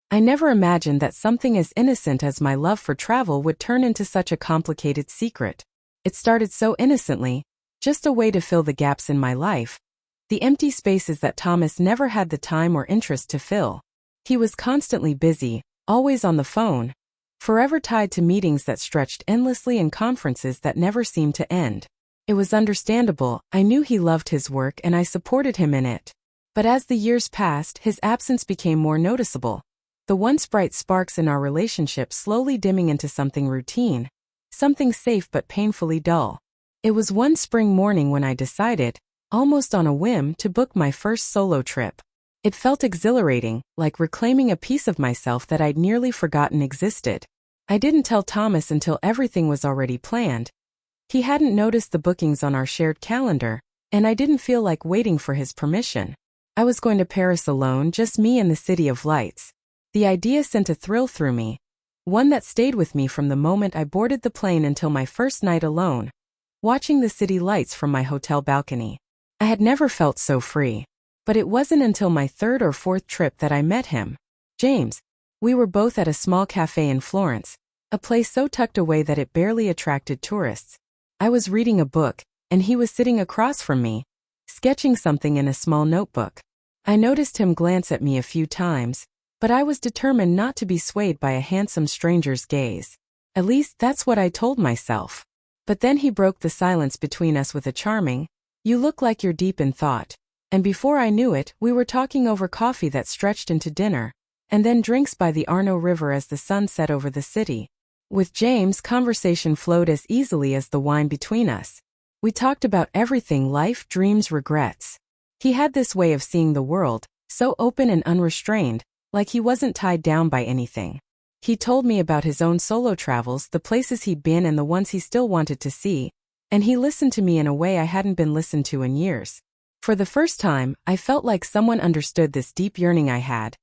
I never imagined that something as innocent as my love for travel would turn into such a complicated secret. It started so innocently, just a way to fill the gaps in my life, the empty spaces that Thomas never had the time or interest to fill. He was constantly busy, always on the phone, forever tied to meetings that stretched endlessly and conferences that never seemed to end. It was understandable. I knew he loved his work and I supported him in it. But as the years passed, his absence became more noticeable. The once bright sparks in our relationship slowly dimming into something routine, something safe but painfully dull. It was one spring morning when I decided, almost on a whim, to book my first solo trip. It felt exhilarating, like reclaiming a piece of myself that I'd nearly forgotten existed. I didn't tell Thomas until everything was already planned. He hadn't noticed the bookings on our shared calendar, and I didn't feel like waiting for his permission. I was going to Paris alone, just me and the city of lights. The idea sent a thrill through me, one that stayed with me from the moment I boarded the plane until my first night alone, watching the city lights from my hotel balcony. I had never felt so free. But it wasn't until my third or fourth trip that I met him. James. We were both at a small cafe in Florence, a place so tucked away that it barely attracted tourists. I was reading a book, and he was sitting across from me, sketching something in a small notebook. I noticed him glance at me a few times, but I was determined not to be swayed by a handsome stranger's gaze. At least that's what I told myself. But then he broke the silence between us with a charming, "You look like you're deep in thought." And before I knew it, we were talking over coffee that stretched into dinner, and then drinks by the Arno River as the sun set over the city. With James, conversation flowed as easily as the wine between us. We talked about everything: life, dreams, regrets. He had this way of seeing the world, so open and unrestrained, like he wasn't tied down by anything. He told me about his own solo travels, the places he'd been and the ones he still wanted to see, and he listened to me in a way I hadn't been listened to in years. For the first time, I felt like someone understood this deep yearning I had,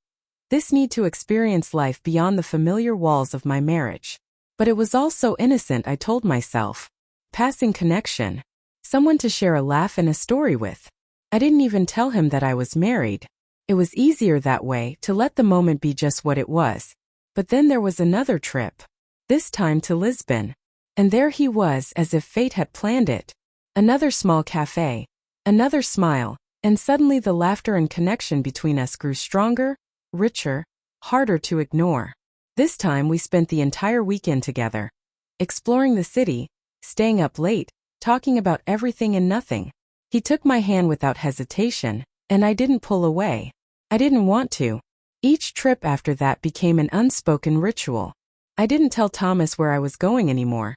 this need to experience life beyond the familiar walls of my marriage. But it was all so innocent, I told myself. Passing connection. Someone to share a laugh and a story with. I didn't even tell him that I was married. It was easier that way, to let the moment be just what it was. But then there was another trip. This time to Lisbon. And there he was, as if fate had planned it. Another small cafe. Another smile, and suddenly the laughter and connection between us grew stronger, richer, harder to ignore. This time we spent the entire weekend together, exploring the city, staying up late, talking about everything and nothing. He took my hand without hesitation, and I didn't pull away. I didn't want to. Each trip after that became an unspoken ritual. I didn't tell Thomas where I was going anymore.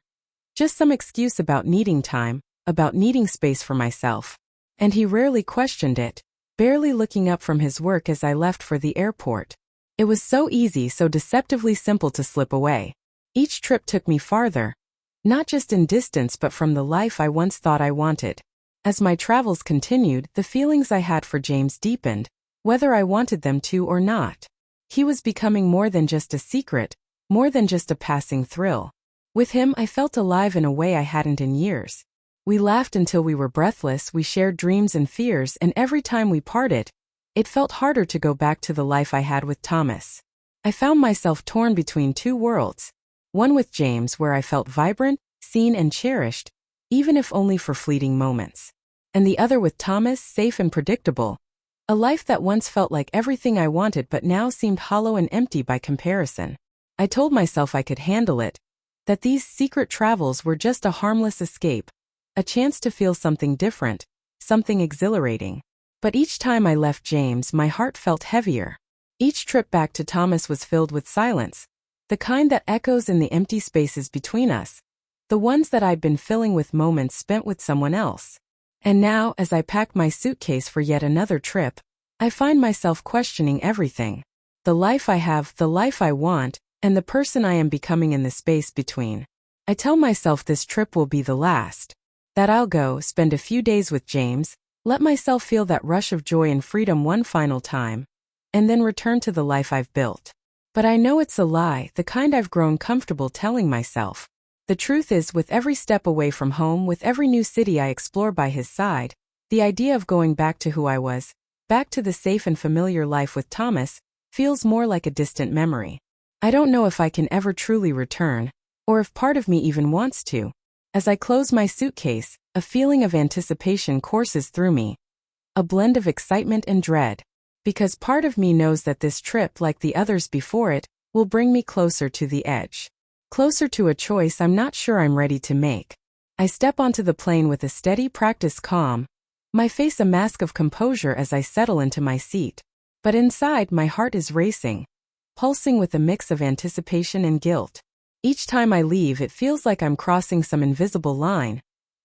Just some excuse about needing time, about needing space for myself. And he rarely questioned it, barely looking up from his work as I left for the airport. It was so easy, so deceptively simple to slip away. Each trip took me farther, not just in distance but from the life I once thought I wanted. As my travels continued, the feelings I had for James deepened, whether I wanted them to or not. He was becoming more than just a secret, more than just a passing thrill. With him, I felt alive in a way I hadn't in years. We laughed until we were breathless, we shared dreams and fears, and every time we parted, it felt harder to go back to the life I had with Thomas. I found myself torn between two worlds. One with James, where I felt vibrant, seen and cherished, even if only for fleeting moments. And the other with Thomas, safe and predictable. A life that once felt like everything I wanted but now seemed hollow and empty by comparison. I told myself I could handle it, that these secret travels were just a harmless escape. A chance to feel something different, something exhilarating. But each time I left James, my heart felt heavier. Each trip back to Thomas was filled with silence, the kind that echoes in the empty spaces between us, the ones that I'd been filling with moments spent with someone else. And now, as I pack my suitcase for yet another trip, I find myself questioning everything. The life I have, the life I want, and the person I am becoming in the space between. I tell myself this trip will be the last. That I'll go, spend a few days with James, let myself feel that rush of joy and freedom one final time, and then return to the life I've built. But I know it's a lie, the kind I've grown comfortable telling myself. The truth is, with every step away from home, with every new city I explore by his side, the idea of going back to who I was, back to the safe and familiar life with Thomas, feels more like a distant memory. I don't know if I can ever truly return, or if part of me even wants to. As I close my suitcase, a feeling of anticipation courses through me, a blend of excitement and dread. Because part of me knows that this trip, like the others before it, will bring me closer to the edge. Closer to a choice I'm not sure I'm ready to make. I step onto the plane with a steady, practiced calm, my face a mask of composure as I settle into my seat. But inside, my heart is racing, pulsing with a mix of anticipation and guilt. Each time I leave, it feels like I'm crossing some invisible line,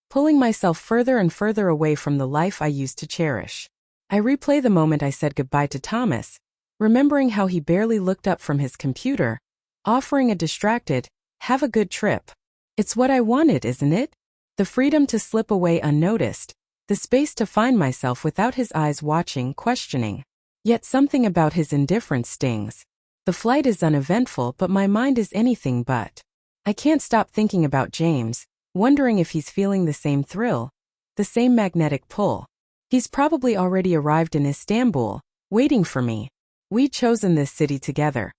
pulling myself further and further away from the life I used to cherish. I replay the moment I said goodbye to Thomas, remembering how he barely looked up from his computer, offering a distracted, "Have a good trip." It's what I wanted, isn't it? The freedom to slip away unnoticed, the space to find myself without his eyes watching, questioning. Yet something about his indifference stings. The flight is uneventful, but my mind is anything but. I can't stop thinking about James, wondering if he's feeling the same thrill, the same magnetic pull. He's probably already arrived in Istanbul, waiting for me. We'd chosen this city together.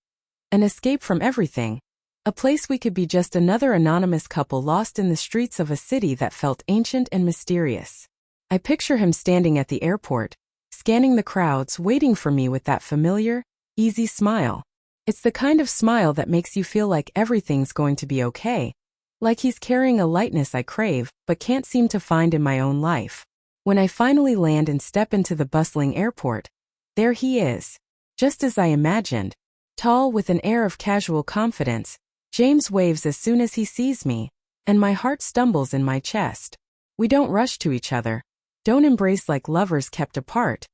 An escape from everything. A place we could be just another anonymous couple lost in the streets of a city that felt ancient and mysterious. I picture him standing at the airport, scanning the crowds, waiting for me with that familiar, easy smile. It's the kind of smile that makes you feel like everything's going to be okay, like he's carrying a lightness I crave but can't seem to find in my own life. When I finally land and step into the bustling airport, there he is. Just as I imagined, tall with an air of casual confidence, James waves as soon as he sees me, and my heart stumbles in my chest. We don't rush to each other, don't embrace like lovers kept apart.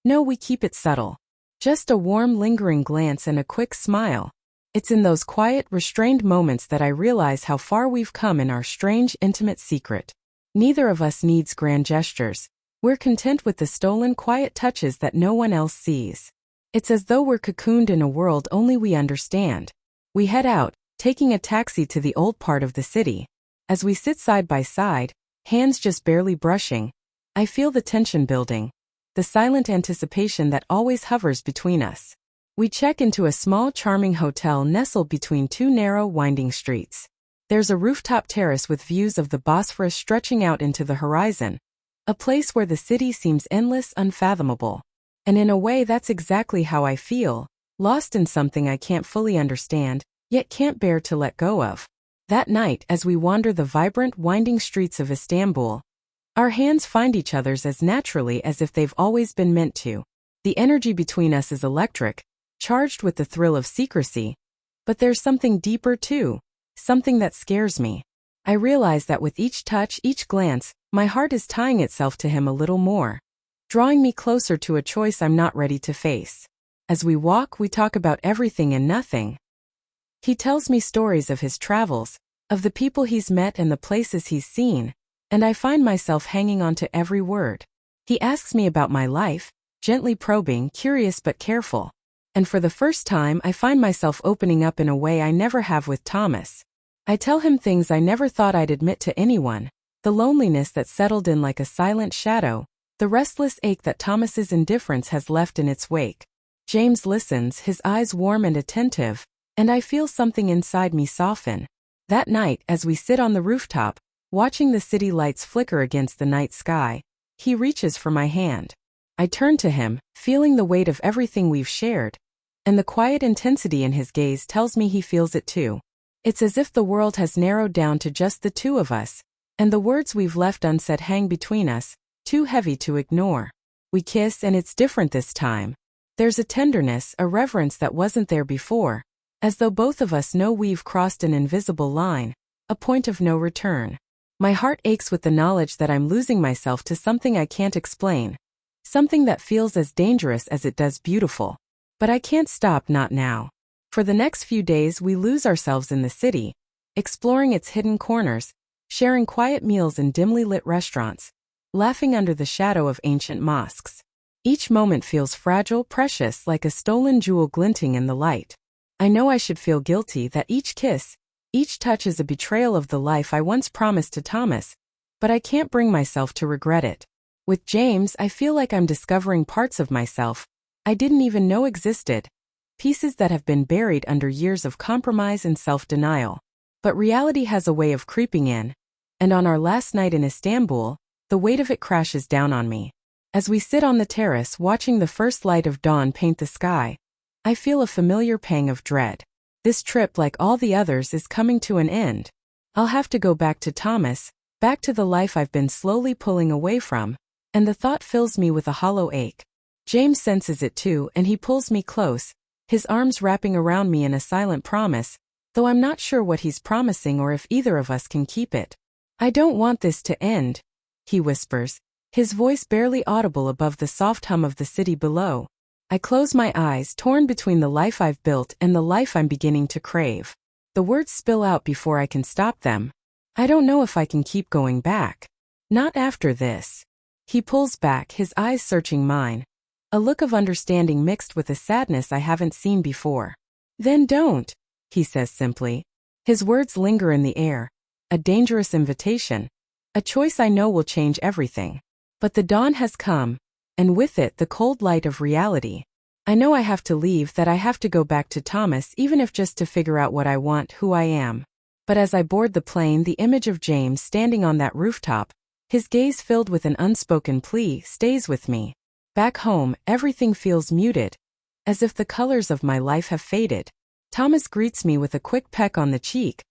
No, we keep it subtle. Just a warm, lingering glance and a quick smile. It's in those quiet, restrained moments that I realize how far we've come in our strange, intimate secret. Neither of us needs grand gestures. We're content with the stolen, quiet touches that no one else sees. It's as though we're cocooned in a world only we understand. We head out, taking a taxi to the old part of the city. As we sit side by side, hands just barely brushing, I feel the tension building, the silent anticipation that always hovers between us. We check into a small, charming hotel nestled between two narrow, winding streets. There's a rooftop terrace with views of the Bosphorus stretching out into the horizon, a place where the city seems endless, unfathomable. And in a way, that's exactly how I feel, lost in something I can't fully understand, yet can't bear to let go of. That night, as we wander the vibrant, winding streets of Istanbul, our hands find each other's as naturally as if they've always been meant to. The energy between us is electric, charged with the thrill of secrecy. But there's something deeper too, something that scares me. I realize that with each touch, each glance, my heart is tying itself to him a little more, drawing me closer to a choice I'm not ready to face. As we walk, we talk about everything and nothing. He tells me stories of his travels, of the people he's met and the places he's seen, and I find myself hanging on to every word. He asks me about my life, gently probing, curious but careful. And for the first time, I find myself opening up in a way I never have with Thomas. I tell him things I never thought I'd admit to anyone, the loneliness that settled in like a silent shadow, the restless ache that Thomas's indifference has left in its wake. James listens, his eyes warm and attentive, and I feel something inside me soften. That night, as we sit on the rooftop, watching the city lights flicker against the night sky, he reaches for my hand. I turn to him, feeling the weight of everything we've shared, and the quiet intensity in his gaze tells me he feels it too. It's as if the world has narrowed down to just the two of us, and the words we've left unsaid hang between us, too heavy to ignore. We kiss, and it's different this time. There's a tenderness, a reverence that wasn't there before, as though both of us know we've crossed an invisible line, a point of no return. My heart aches with the knowledge that I'm losing myself to something I can't explain, something that feels as dangerous as it does beautiful. But I can't stop, not now. For the next few days, we lose ourselves in the city, exploring its hidden corners, sharing quiet meals in dimly lit restaurants, laughing under the shadow of ancient mosques. Each moment feels fragile, precious, like a stolen jewel glinting in the light. I know I should feel guilty that each kiss, each touch is a betrayal of the life I once promised to Thomas, but I can't bring myself to regret it. With James, I feel like I'm discovering parts of myself I didn't even know existed. pieces that have been buried under years of compromise and self-denial. But reality has a way of creeping in, and on our last night in Istanbul, the weight of it crashes down on me. As we sit on the terrace watching the first light of dawn paint the sky, I feel a familiar pang of dread. This trip, like all the others, is coming to an end. I'll have to go back to Thomas, back to the life I've been slowly pulling away from, and the thought fills me with a hollow ache. James senses it too, and he pulls me close, his arms wrapping around me in a silent promise, though I'm not sure what he's promising or if either of us can keep it. "I don't want this to end," he whispers, his voice barely audible above the soft hum of the city below. I close my eyes, torn between the life I've built and the life I'm beginning to crave. The words spill out before I can stop them. "I don't know if I can keep going back. Not after this." He pulls back, his eyes searching mine, a look of understanding mixed with a sadness I haven't seen before. "Then don't," he says simply. His words linger in the air, a dangerous invitation, a choice I know will change everything. But the dawn has come, and with it the cold light of reality. I know I have to leave, that I have to go back to Thomas, even if just to figure out what I want, who I am. But as I board the plane, the image of James standing on that rooftop, his gaze filled with an unspoken plea, stays with me. Back home, everything feels muted, as if the colors of my life have faded. Thomas greets me with a quick peck on the cheek,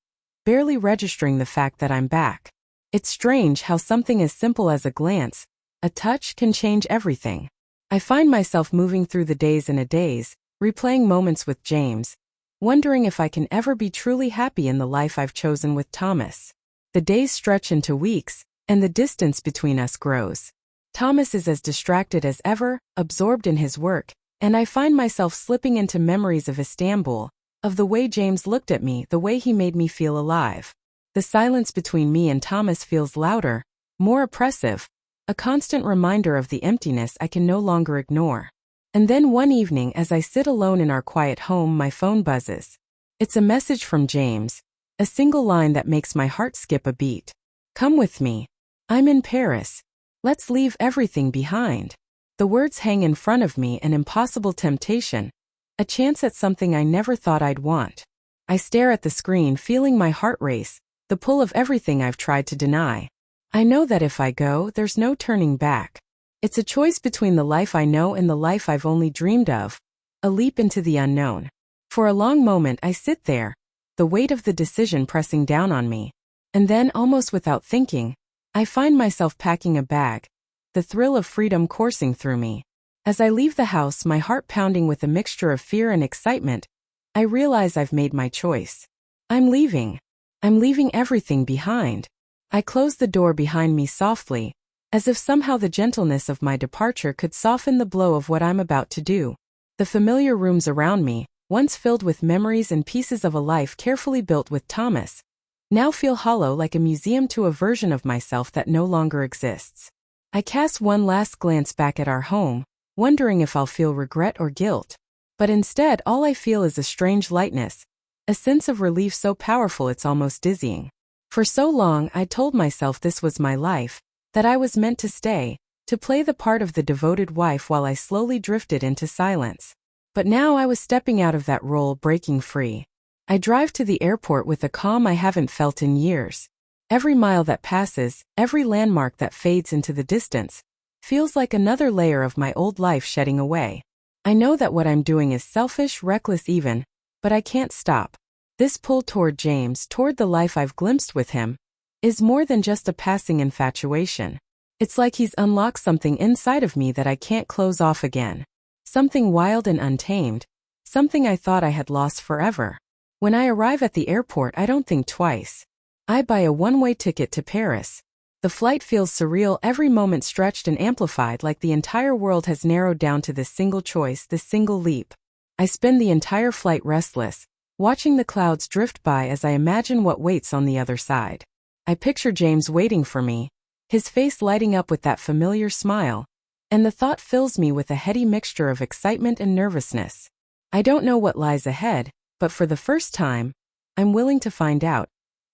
barely registering the fact that I'm back. It's strange how something as simple as a glance, a touch, can change everything. I find myself moving through the days and a daze, replaying moments with James, wondering if I can ever be truly happy in the life I've chosen with Thomas. The days stretch into weeks, and the distance between us grows. Thomas is as distracted as ever, absorbed in his work, and I find myself slipping into memories of Istanbul, of the way James looked at me, the way he made me feel alive. The silence between me and Thomas feels louder, more oppressive, a constant reminder of the emptiness I can no longer ignore. And then one evening, as I sit alone in our quiet home, my phone buzzes. It's a message from James, a single line that makes my heart skip a beat. "Come with me. I'm in Paris. Let's leave everything behind." The words hang in front of me, an impossible temptation, a chance at something I never thought I'd want. I stare at the screen, feeling my heart race, the pull of everything I've tried to deny. I know that if I go, there's no turning back. It's a choice between the life I know and the life I've only dreamed of, a leap into the unknown. For a long moment I sit there, the weight of the decision pressing down on me. And then, almost without thinking, I find myself packing a bag, the thrill of freedom coursing through me. As I leave the house, my heart pounding with a mixture of fear and excitement, I realize I've made my choice. I'm leaving. I'm leaving everything behind. I close the door behind me softly, as if somehow the gentleness of my departure could soften the blow of what I'm about to do. The familiar rooms around me, once filled with memories and pieces of a life carefully built with Thomas, now feel hollow, like a museum to a version of myself that no longer exists. I cast one last glance back at our home, wondering if I'll feel regret or guilt. But instead, all I feel is a strange lightness, a sense of relief so powerful it's almost dizzying. For so long I told myself this was my life, that I was meant to stay, to play the part of the devoted wife while I slowly drifted into silence. But now I was stepping out of that role, breaking free. I drive to the airport with a calm I haven't felt in years. Every mile that passes, every landmark that fades into the distance, feels like another layer of my old life shedding away. I know that what I'm doing is selfish, reckless even, but I can't stop. This pull toward James, toward the life I've glimpsed with him, is more than just a passing infatuation. It's like he's unlocked something inside of me that I can't close off again. Something wild and untamed, something I thought I had lost forever. When I arrive at the airport, I don't think twice. I buy a one-way ticket to Paris. The flight feels surreal, every moment stretched and amplified, like the entire world has narrowed down to this single choice, this single leap. I spend the entire flight restless, watching the clouds drift by as I imagine what waits on the other side. I picture James waiting for me, his face lighting up with that familiar smile, and the thought fills me with a heady mixture of excitement and nervousness. I don't know what lies ahead, but for the first time, I'm willing to find out,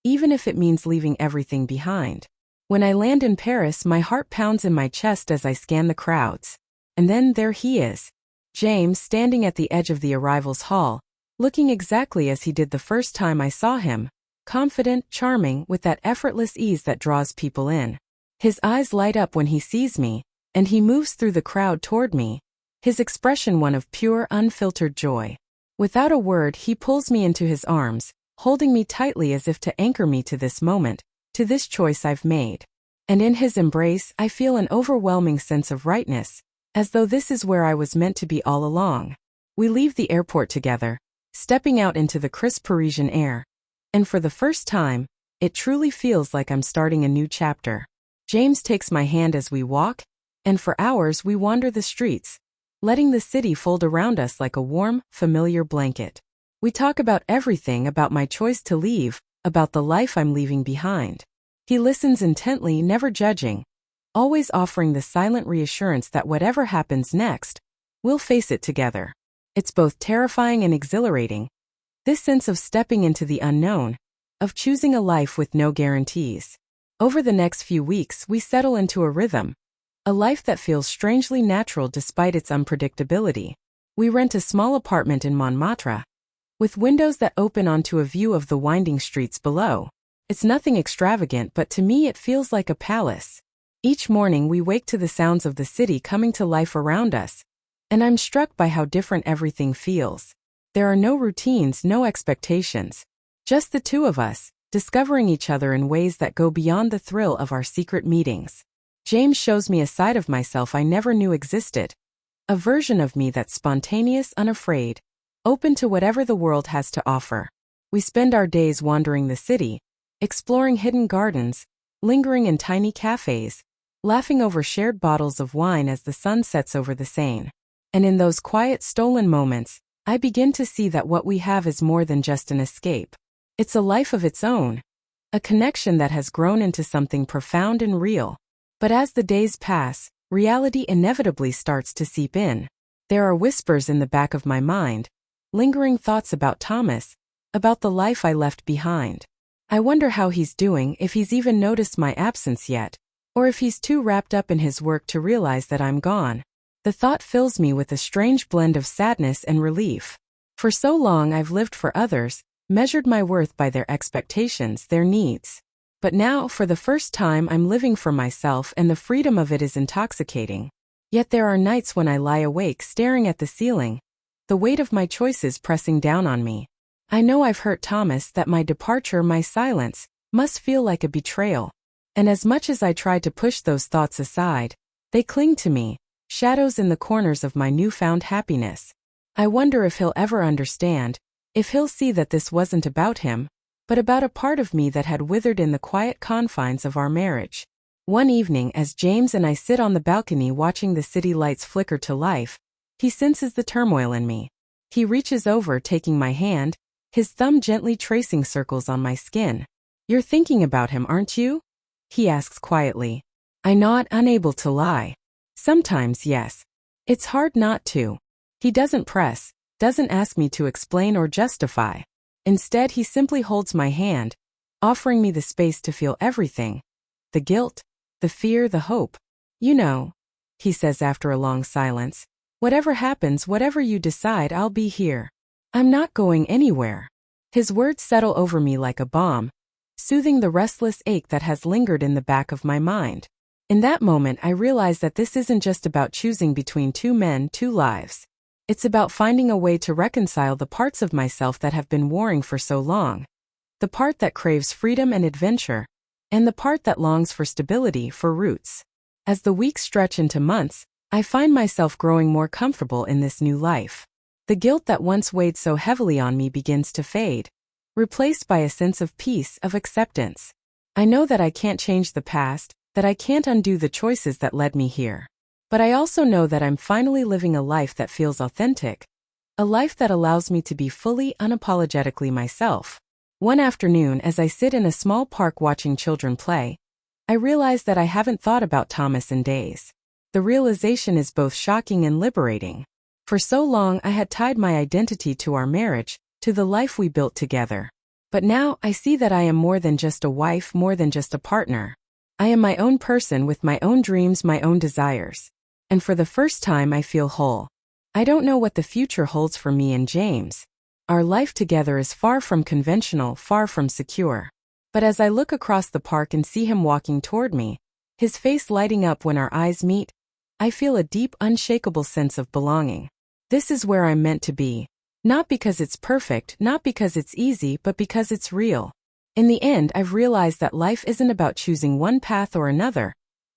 even if it means leaving everything behind. When I land in Paris, my heart pounds in my chest as I scan the crowds. And then there he is, James standing at the edge of the arrivals hall, looking exactly as he did the first time I saw him, confident, charming, with that effortless ease that draws people in. His eyes light up when he sees me, and he moves through the crowd toward me, his expression one of pure, unfiltered joy. Without a word, he pulls me into his arms, holding me tightly as if to anchor me to this moment, to this choice I've made. And in his embrace, I feel an overwhelming sense of rightness, as though this is where I was meant to be all along. We leave the airport together, stepping out into the crisp Parisian air. And for the first time, it truly feels like I'm starting a new chapter. James takes my hand as we walk, and for hours we wander the streets, letting the city fold around us like a warm, familiar blanket. We talk about everything, about my choice to leave, about the life I'm leaving behind. He listens intently, never judging, always offering the silent reassurance that whatever happens next, we'll face it together. It's both terrifying and exhilarating, this sense of stepping into the unknown, of choosing a life with no guarantees. Over the next few weeks, we settle into a rhythm, a life that feels strangely natural despite its unpredictability. We rent a small apartment in Montmartre, with windows that open onto a view of the winding streets below. It's nothing extravagant, but to me it feels like a palace. Each morning we wake to the sounds of the city coming to life around us, and I'm struck by how different everything feels. There are no routines, no expectations. Just the two of us, discovering each other in ways that go beyond the thrill of our secret meetings. James shows me a side of myself I never knew existed. A version of me that's spontaneous, unafraid, open to whatever the world has to offer. We spend our days wandering the city, exploring hidden gardens, lingering in tiny cafes, laughing over shared bottles of wine as the sun sets over the Seine. And in those quiet, stolen moments, I begin to see that what we have is more than just an escape. It's a life of its own, a connection that has grown into something profound and real. But as the days pass, reality inevitably starts to seep in. There are whispers in the back of my mind, lingering thoughts about Thomas, about the life I left behind. I wonder how he's doing, if he's even noticed my absence yet, or if he's too wrapped up in his work to realize that I'm gone. The thought fills me with a strange blend of sadness and relief. For so long I've lived for others, measured my worth by their expectations, their needs. But now, for the first time, I'm living for myself, and the freedom of it is intoxicating. Yet there are nights when I lie awake staring at the ceiling, the weight of my choices pressing down on me. I know I've hurt Thomas, that my departure, my silence, must feel like a betrayal. And as much as I try to push those thoughts aside, they cling to me, shadows in the corners of my newfound happiness. I wonder if he'll ever understand, if he'll see that this wasn't about him, but about a part of me that had withered in the quiet confines of our marriage. One evening, as James and I sit on the balcony watching the city lights flicker to life, he senses the turmoil in me. He reaches over, taking my hand, his thumb gently tracing circles on my skin. "You're thinking about him, aren't you?" he asks quietly. I nod, unable to lie. Sometimes, yes. It's hard not to. He doesn't press, doesn't ask me to explain or justify. Instead, he simply holds my hand, offering me the space to feel everything. The guilt, the fear, the hope. "You know," he says after a long silence, "whatever happens, whatever you decide, I'll be here. I'm not going anywhere." His words settle over me like a balm, soothing the restless ache that has lingered in the back of my mind. In that moment, I realize that this isn't just about choosing between two men, two lives. It's about finding a way to reconcile the parts of myself that have been warring for so long. The part that craves freedom and adventure, and the part that longs for stability, for roots. As the weeks stretch into months, I find myself growing more comfortable in this new life. The guilt that once weighed so heavily on me begins to fade, replaced by a sense of peace, of acceptance. I know that I can't change the past, that I can't undo the choices that led me here. But I also know that I'm finally living a life that feels authentic, a life that allows me to be fully, unapologetically myself. One afternoon, as I sit in a small park watching children play, I realize that I haven't thought about Thomas in days. The realization is both shocking and liberating. For so long, I had tied my identity to our marriage, to the life we built together. But now, I see that I am more than just a wife, more than just a partner. I am my own person with my own dreams, my own desires. And for the first time, I feel whole. I don't know what the future holds for me and James. Our life together is far from conventional, far from secure. But as I look across the park and see him walking toward me, his face lighting up when our eyes meet, I feel a deep, unshakable sense of belonging. This is where I'm meant to be. Not because it's perfect, not because it's easy, but because it's real. In the end, I've realized that life isn't about choosing one path or another,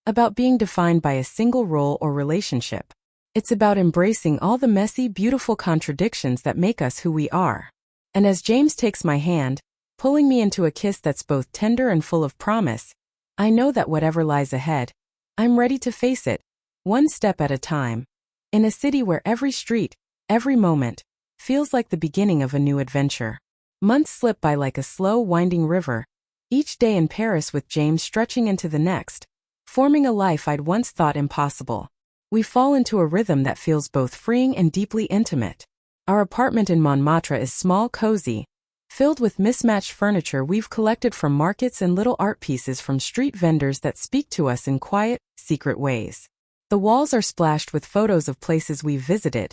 about being defined by a single role or relationship. It's about embracing all the messy, beautiful contradictions that make us who we are. And as James takes my hand, pulling me into a kiss that's both tender and full of promise, I know that whatever lies ahead, I'm ready to face it, one step at a time, in a city where every street, every moment, feels like the beginning of a new adventure. Months slip by like a slow, winding river, each day in Paris with James stretching into the next, forming a life I'd once thought impossible. We fall into a rhythm that feels both freeing and deeply intimate. Our apartment in Montmartre is small, cozy, filled with mismatched furniture we've collected from markets and little art pieces from street vendors that speak to us in quiet, secret ways. The walls are splashed with photos of places we've visited,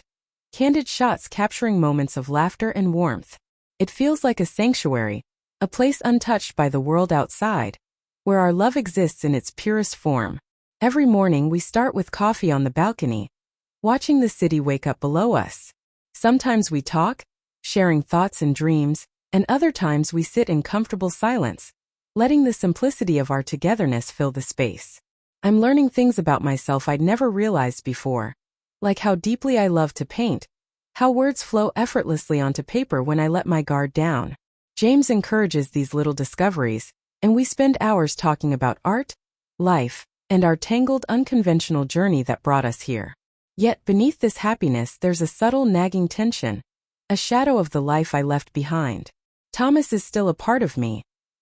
candid shots capturing moments of laughter and warmth. It feels like a sanctuary, a place untouched by the world outside, where our love exists in its purest form. Every morning we start with coffee on the balcony, watching the city wake up below us. Sometimes we talk, sharing thoughts and dreams, and other times we sit in comfortable silence, letting the simplicity of our togetherness fill the space. I'm learning things about myself I'd never realized before, like how deeply I love to paint, how words flow effortlessly onto paper when I let my guard down. James encourages these little discoveries, and we spend hours talking about art, life, and our tangled, unconventional journey that brought us here. Yet beneath this happiness there's a subtle nagging tension, a shadow of the life I left behind. Thomas is still a part of me,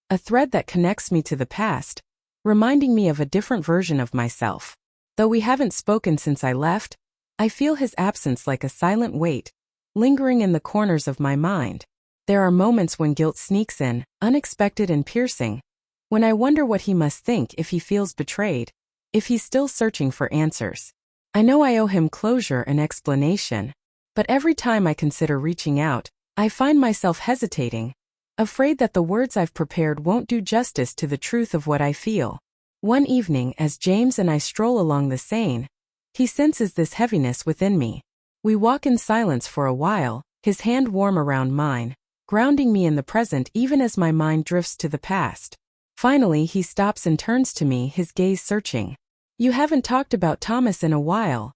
a thread that connects me to the past, reminding me of a different version of myself. Though we haven't spoken since I left, I feel his absence like a silent weight, lingering in the corners of my mind. There are moments when guilt sneaks in, unexpected and piercing, when I wonder what he must think if he feels betrayed, if he's still searching for answers. I know I owe him closure and explanation, but every time I consider reaching out, I find myself hesitating, afraid that the words I've prepared won't do justice to the truth of what I feel. One evening, as James and I stroll along the Seine, he senses this heaviness within me. We walk in silence for a while, his hand warm around mine, grounding me in the present even as my mind drifts to the past. Finally, he stops and turns to me, his gaze searching. "You haven't talked about Thomas in a while,"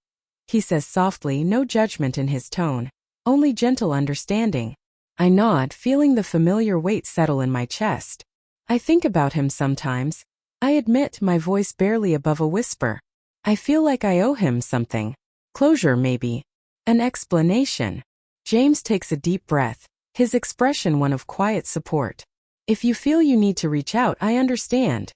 he says softly, no judgment in his tone, only gentle understanding. I nod, feeling the familiar weight settle in my chest. "I think about him sometimes," I admit, my voice barely above a whisper. "I feel like I owe him something. Closure, maybe. An explanation." James takes a deep breath, his expression one of quiet support. "If you feel you need to reach out, I understand,"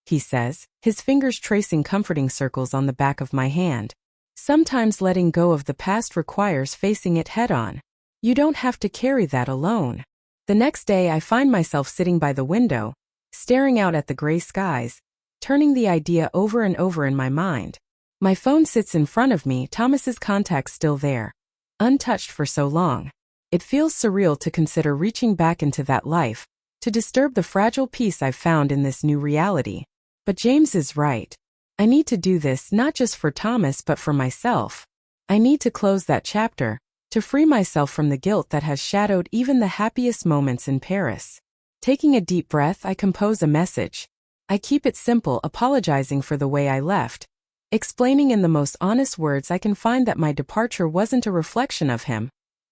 he says, his fingers tracing comforting circles on the back of my hand. "Sometimes letting go of the past requires facing it head-on. You don't have to carry that alone." The next day I find myself sitting by the window, staring out at the gray skies, turning the idea over and over in my mind. My phone sits in front of me, Thomas's contacts still there, untouched for so long. It feels surreal to consider reaching back into that life, to disturb the fragile peace I've found in this new reality. But James is right. I need to do this not just for Thomas but for myself. I need to close that chapter, to free myself from the guilt that has shadowed even the happiest moments in Paris. Taking a deep breath, I compose a message. I keep it simple, apologizing for the way I left, explaining in the most honest words I can find that my departure wasn't a reflection of him,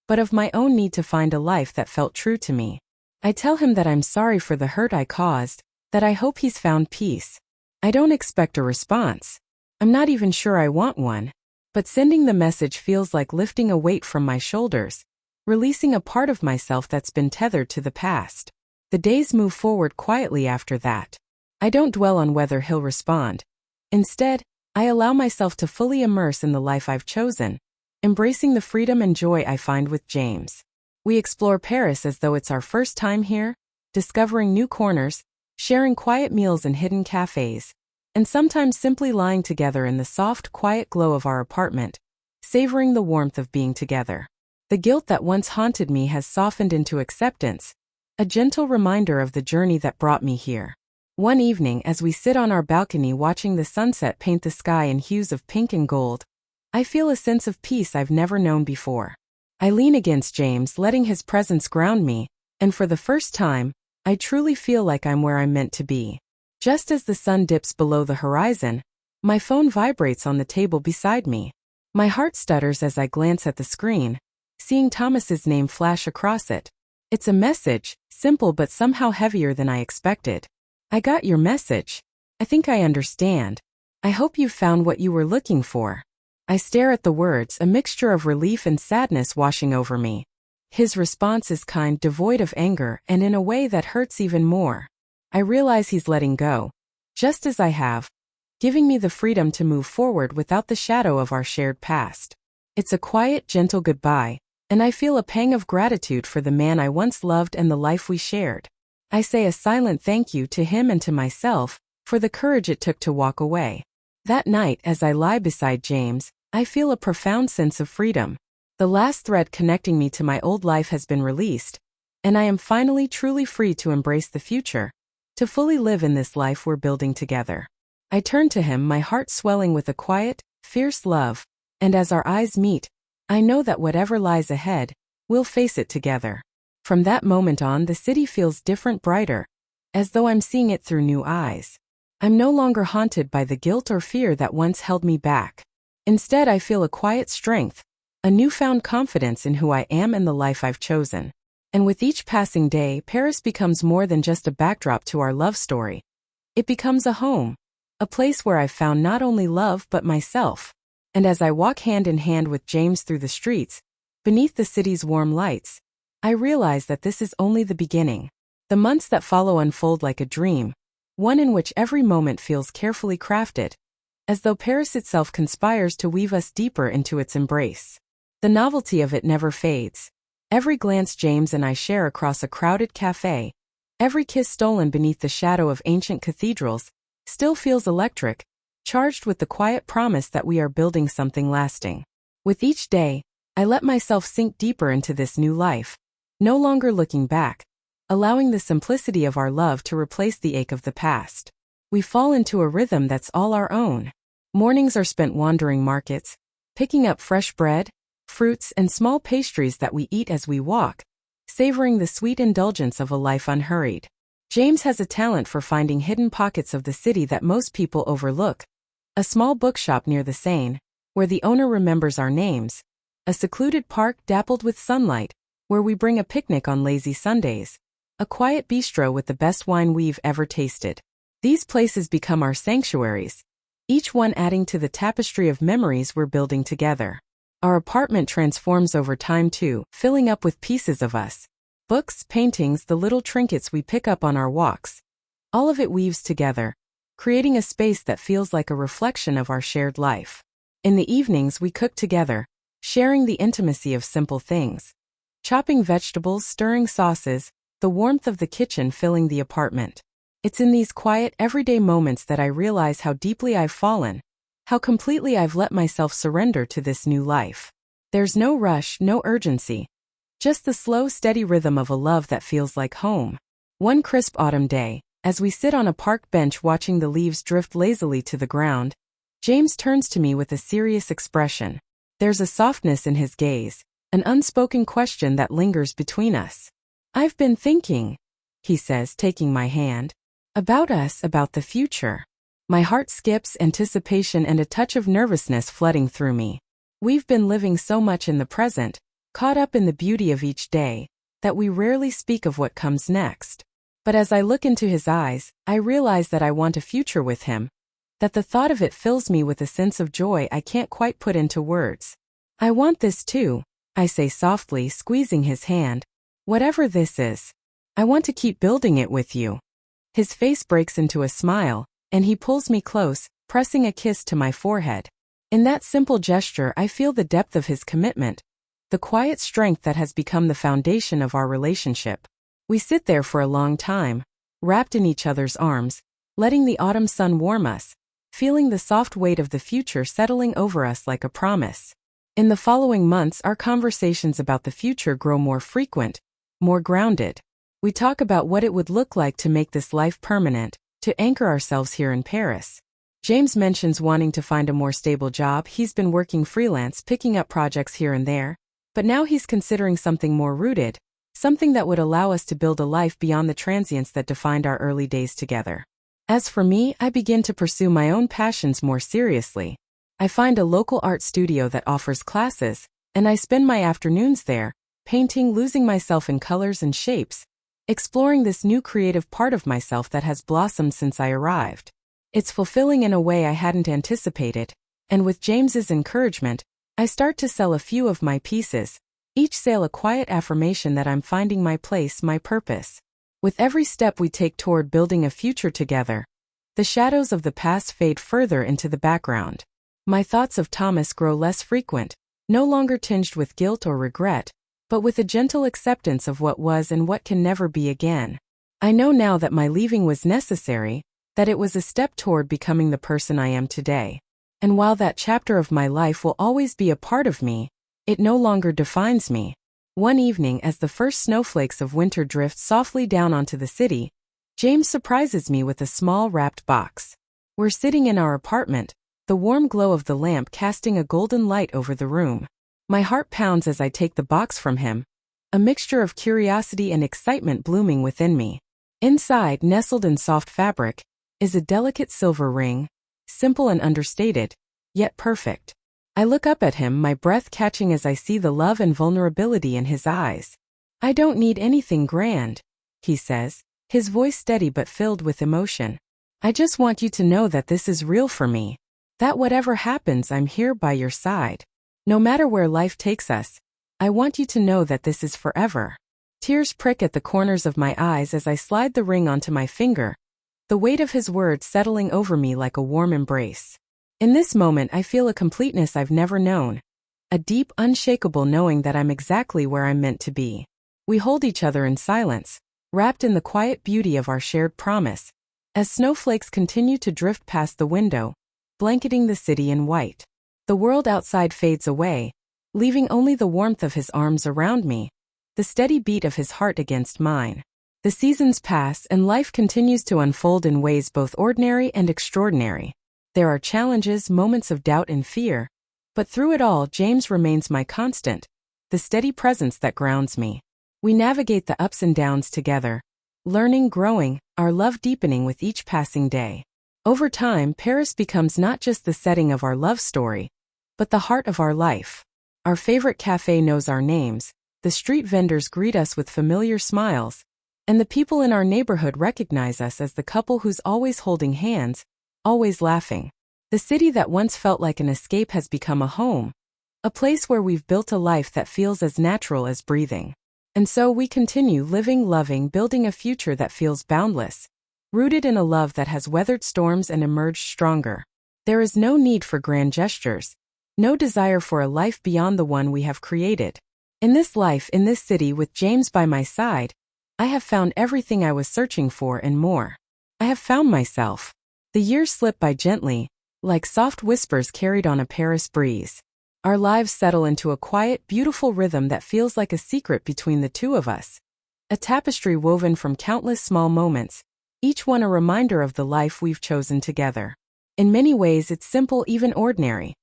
but of my own need to find a life that felt true to me. I tell him that I'm sorry for the hurt I caused, that I hope he's found peace. I don't expect a response. I'm not even sure I want one. But sending the message feels like lifting a weight from my shoulders, releasing a part of myself that's been tethered to the past. The days move forward quietly after that. I don't dwell on whether he'll respond. Instead, I allow myself to fully immerse in the life I've chosen, embracing the freedom and joy I find with James. We explore Paris as though it's our first time here, discovering new corners, sharing quiet meals in hidden cafes, and sometimes simply lying together in the soft, quiet glow of our apartment, savoring the warmth of being together. The guilt that once haunted me has softened into acceptance, a gentle reminder of the journey that brought me here. One evening, as we sit on our balcony watching the sunset paint the sky in hues of pink and gold, I feel a sense of peace I've never known before. I lean against James, letting his presence ground me, and for the first time, I truly feel like I'm where I'm meant to be. Just as the sun dips below the horizon, my phone vibrates on the table beside me. My heart stutters as I glance at the screen, seeing Thomas's name flash across it. It's a message, simple but somehow heavier than I expected. "I got your message. I think I understand. I hope you found what you were looking for." I stare at the words, a mixture of relief and sadness washing over me. His response is kind, devoid of anger, and in a way that hurts even more. I realize he's letting go, just as I have, giving me the freedom to move forward without the shadow of our shared past. It's a quiet, gentle goodbye, and I feel a pang of gratitude for the man I once loved and the life we shared. I say a silent thank you to him and to myself for the courage it took to walk away. That night, as I lie beside James, I feel a profound sense of freedom. The last thread connecting me to my old life has been released, and I am finally truly free to embrace the future, to fully live in this life we're building together. I turn to him, my heart swelling with a quiet, fierce love, and as our eyes meet, I know that whatever lies ahead, we'll face it together. From that moment on, the city feels different, brighter, as though I'm seeing it through new eyes. I'm no longer haunted by the guilt or fear that once held me back. Instead, I feel a quiet strength, a newfound confidence in who I am and the life I've chosen. And with each passing day, Paris becomes more than just a backdrop to our love story. It becomes a home, a place where I've found not only love but myself. And as I walk hand in hand with James through the streets, beneath the city's warm lights, I realize that this is only the beginning. The months that follow unfold like a dream, one in which every moment feels carefully crafted, as though Paris itself conspires to weave us deeper into its embrace. The novelty of it never fades. Every glance James and I share across a crowded cafe, every kiss stolen beneath the shadow of ancient cathedrals, still feels electric, charged with the quiet promise that we are building something lasting. With each day, I let myself sink deeper into this new life, no longer looking back, allowing the simplicity of our love to replace the ache of the past. We fall into a rhythm that's all our own. Mornings are spent wandering markets, picking up fresh bread, fruits, and small pastries that we eat as we walk, savoring the sweet indulgence of a life unhurried. James has a talent for finding hidden pockets of the city that most people overlook. A small bookshop near the Seine, where the owner remembers our names. A secluded park dappled with sunlight, where we bring a picnic on lazy Sundays. A quiet bistro with the best wine we've ever tasted. These places become our sanctuaries, each one adding to the tapestry of memories we're building together. Our apartment transforms over time too, filling up with pieces of us. Books, paintings, the little trinkets we pick up on our walks. All of it weaves together, creating a space that feels like a reflection of our shared life. In the evenings we cook together, sharing the intimacy of simple things. Chopping vegetables, stirring sauces, the warmth of the kitchen filling the apartment. It's in these quiet, everyday moments that I realize how deeply I've fallen, how completely I've let myself surrender to this new life. There's no rush, no urgency. Just the slow, steady rhythm of a love that feels like home. One crisp autumn day, as we sit on a park bench watching the leaves drift lazily to the ground, James turns to me with a serious expression. There's a softness in his gaze, an unspoken question that lingers between us. "I've been thinking," he says, taking my hand, "about us, about the future." My heart skips, anticipation and a touch of nervousness flooding through me. We've been living so much in the present, caught up in the beauty of each day, that we rarely speak of what comes next. But as I look into his eyes, I realize that I want a future with him, that the thought of it fills me with a sense of joy I can't quite put into words. "I want this too," I say softly, squeezing his hand. "Whatever this is, I want to keep building it with you." His face breaks into a smile, and he pulls me close, pressing a kiss to my forehead. In that simple gesture I feel the depth of his commitment, the quiet strength that has become the foundation of our relationship. We sit there for a long time, wrapped in each other's arms, letting the autumn sun warm us, feeling the soft weight of the future settling over us like a promise. In the following months, our conversations about the future grow more frequent, more grounded. We talk about what it would look like to make this life permanent, to anchor ourselves here in Paris. James mentions wanting to find a more stable job. He's been working freelance, picking up projects here and there, but now he's considering something more rooted, something that would allow us to build a life beyond the transience that defined our early days together. As for me, I begin to pursue my own passions more seriously. I find a local art studio that offers classes, and I spend my afternoons there, painting, losing myself in colors and shapes, exploring this new creative part of myself that has blossomed since I arrived. It's fulfilling in a way I hadn't anticipated, and with James's encouragement, I start to sell a few of my pieces, each sale a quiet affirmation that I'm finding my place, my purpose. With every step we take toward building a future together, the shadows of the past fade further into the background. My thoughts of Thomas grow less frequent, no longer tinged with guilt or regret, but with a gentle acceptance of what was and what can never be again. I know now that my leaving was necessary, that it was a step toward becoming the person I am today. And while that chapter of my life will always be a part of me, it no longer defines me. One evening, as the first snowflakes of winter drift softly down onto the city, James surprises me with a small wrapped box. We're sitting in our apartment, the warm glow of the lamp casting a golden light over the room. My heart pounds as I take the box from him, a mixture of curiosity and excitement blooming within me. Inside, nestled in soft fabric, is a delicate silver ring, simple and understated, yet perfect. I look up at him, my breath catching as I see the love and vulnerability in his eyes. "I don't need anything grand," he says, his voice steady but filled with emotion. "I just want you to know that this is real for me, that whatever happens, I'm here by your side. No matter where life takes us, I want you to know that this is forever." Tears prick at the corners of my eyes as I slide the ring onto my finger, the weight of his words settling over me like a warm embrace. In this moment, I feel a completeness I've never known, a deep, unshakable knowing that I'm exactly where I'm meant to be. We hold each other in silence, wrapped in the quiet beauty of our shared promise, as snowflakes continue to drift past the window, blanketing the city in white. The world outside fades away, leaving only the warmth of his arms around me, the steady beat of his heart against mine. The seasons pass and life continues to unfold in ways both ordinary and extraordinary. There are challenges, moments of doubt and fear, but through it all, James remains my constant, the steady presence that grounds me. We navigate the ups and downs together, learning, growing, our love deepening with each passing day. Over time, Paris becomes not just the setting of our love story, but the heart of our life. Our favorite cafe knows our names, the street vendors greet us with familiar smiles, and the people in our neighborhood recognize us as the couple who's always holding hands, always laughing. The city that once felt like an escape has become a home, a place where we've built a life that feels as natural as breathing. And so we continue living, loving, building a future that feels boundless, rooted in a love that has weathered storms and emerged stronger. There is no need for grand gestures, no desire for a life beyond the one we have created. In this life, in this city, with James by my side, I have found everything I was searching for and more. I have found myself. The years slip by gently, like soft whispers carried on a Paris breeze. Our lives settle into a quiet, beautiful rhythm that feels like a secret between the two of us. A tapestry woven from countless small moments, each one a reminder of the life we've chosen together. In many ways, it's simple, even ordinary.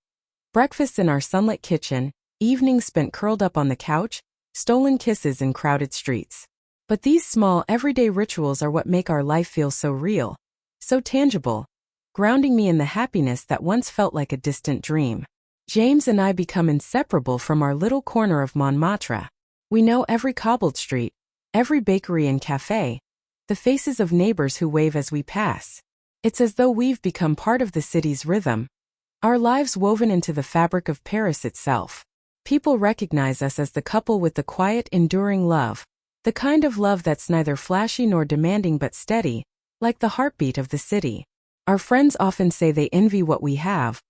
Breakfasts in our sunlit kitchen, evenings spent curled up on the couch, stolen kisses in crowded streets. But these small, everyday rituals are what make our life feel so real, so tangible, grounding me in the happiness that once felt like a distant dream. James and I become inseparable from our little corner of Montmartre. We know every cobbled street, every bakery and cafe, the faces of neighbors who wave as we pass. It's as though we've become part of the city's rhythm, our lives woven into the fabric of Paris itself. People recognize us as the couple with the quiet, enduring love, the kind of love that's neither flashy nor demanding but steady, like the heartbeat of the city. Our friends often say they envy what we have,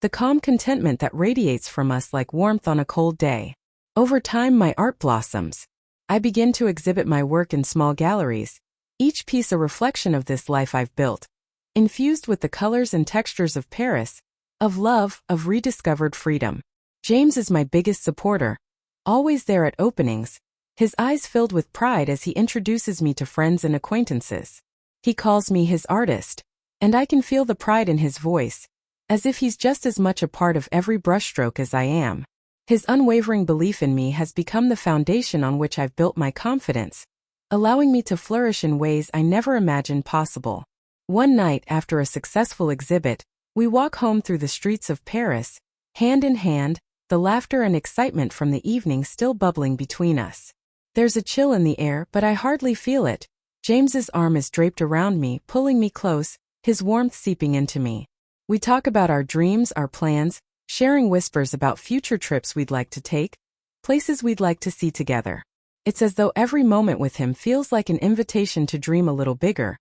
the calm contentment that radiates from us like warmth on a cold day. Over time, my art blossoms. I begin to exhibit my work in small galleries, each piece a reflection of this life I've built, infused with the colors and textures of Paris, of love, of rediscovered freedom. James is my biggest supporter, always there at openings, his eyes filled with pride as he introduces me to friends and acquaintances. He calls me his artist, and I can feel the pride in his voice, as if he's just as much a part of every brushstroke as I am. His unwavering belief in me has become the foundation on which I've built my confidence, allowing me to flourish in ways I never imagined possible. One night after a successful exhibit, we walk home through the streets of Paris, hand in hand, the laughter and excitement from the evening still bubbling between us. There's a chill in the air, but I hardly feel it. James's arm is draped around me, pulling me close, his warmth seeping into me. We talk about our dreams, our plans, sharing whispers about future trips we'd like to take, places we'd like to see together. It's as though every moment with him feels like an invitation to dream a little bigger,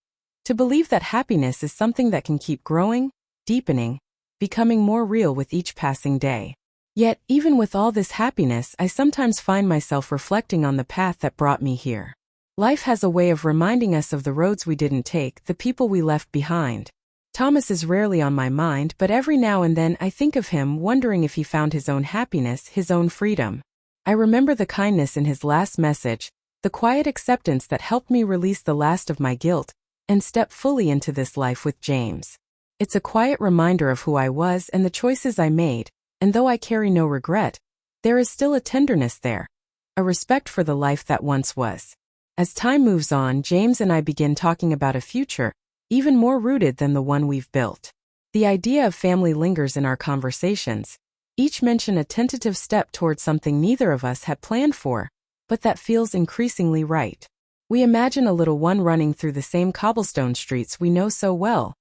to believe that happiness is something that can keep growing, deepening, becoming more real with each passing day. Yet, even with all this happiness, I sometimes find myself reflecting on the path that brought me here. Life has a way of reminding us of the roads we didn't take, the people we left behind. Thomas is rarely on my mind, but every now and then I think of him, wondering if he found his own happiness, his own freedom. I remember the kindness in his last message, the quiet acceptance that helped me release the last of my guilt and step fully into this life with James. It's a quiet reminder of who I was and the choices I made, and though I carry no regret, there is still a tenderness there, a respect for the life that once was. As time moves on, James and I begin talking about a future, even more rooted than the one we've built. The idea of family lingers in our conversations, each mention a tentative step towards something neither of us had planned for, but that feels increasingly right. We imagine a little one running through the same cobblestone streets we know so well,